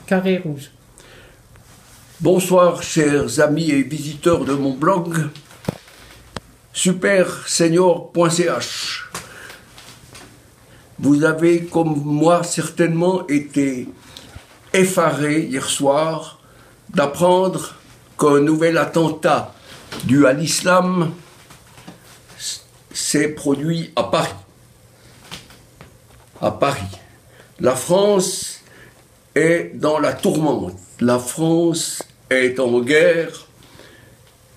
carré rouge. Bonsoir chers amis et visiteurs de mon blog supersenior.ch. Vous avez comme moi certainement été effarés hier soir d'apprendre qu'un nouvel attentat dû à l'islam s'est produit à Paris. À Paris. La France est dans la tourmente. La France est en guerre.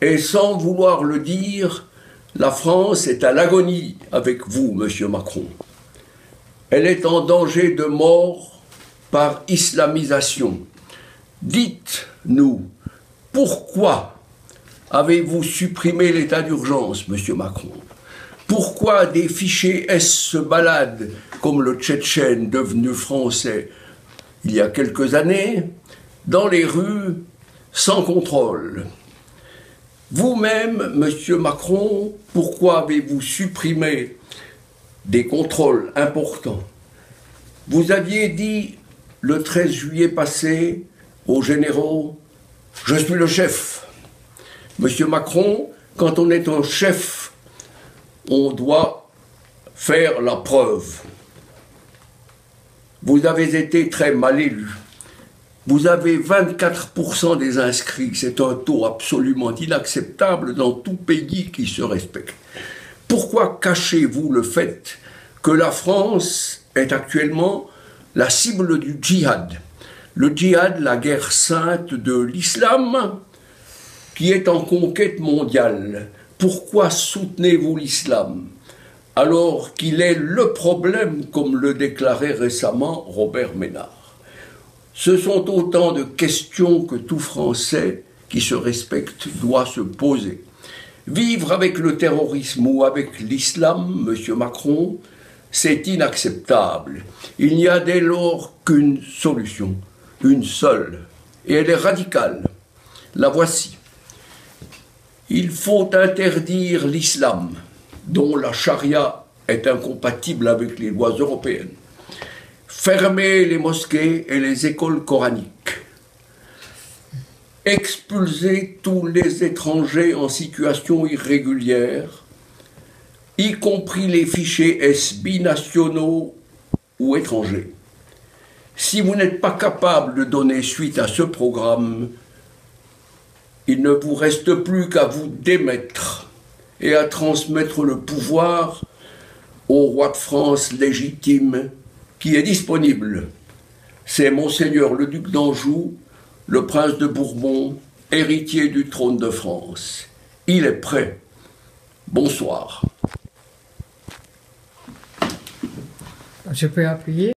Et sans vouloir le dire, la France est à l'agonie avec vous, monsieur Macron. Elle est en danger de mort par islamisation. Dites-nous, pourquoi avez-vous supprimé l'état d'urgence, monsieur Macron? Pourquoi des fichiers S se baladent, comme le Tchétchène devenu français il y a quelques années, dans les rues sans contrôle? Vous-même, monsieur Macron, pourquoi avez-vous supprimé des contrôles importants? Vous aviez dit le 13 juillet passé aux généraux « Je suis le chef ». Monsieur Macron, quand on est un chef, on doit faire la preuve. Vous avez été très mal élu. Vous avez 24% des inscrits. C'est un taux absolument inacceptable dans tout pays qui se respecte. Pourquoi cachez-vous le fait que la France est actuellement la cible du djihad? Le djihad, la guerre sainte de l'islam, qui est en conquête mondiale. Pourquoi soutenez-vous l'islam alors qu'il est le problème, comme le déclarait récemment Robert Ménard? Ce sont autant de questions que tout Français qui se respecte doit se poser. Vivre avec le terrorisme ou avec l'islam, monsieur Macron, c'est inacceptable. Il n'y a dès lors qu'une solution, une seule, et elle est radicale. La voici. Il faut interdire l'islam, dont la charia est incompatible avec les lois européennes. Fermer les mosquées et les écoles coraniques. Expulser tous les étrangers en situation irrégulière, y compris les fichiers S binationaux ou étrangers. Si vous n'êtes pas capable de donner suite à ce programme, il ne vous reste plus qu'à vous démettre et à transmettre le pouvoir au roi de France légitime qui est disponible. C'est Monseigneur le duc d'Anjou, le prince de Bourbon, héritier du trône de France. Il est prêt. Bonsoir. Je peux appuyer?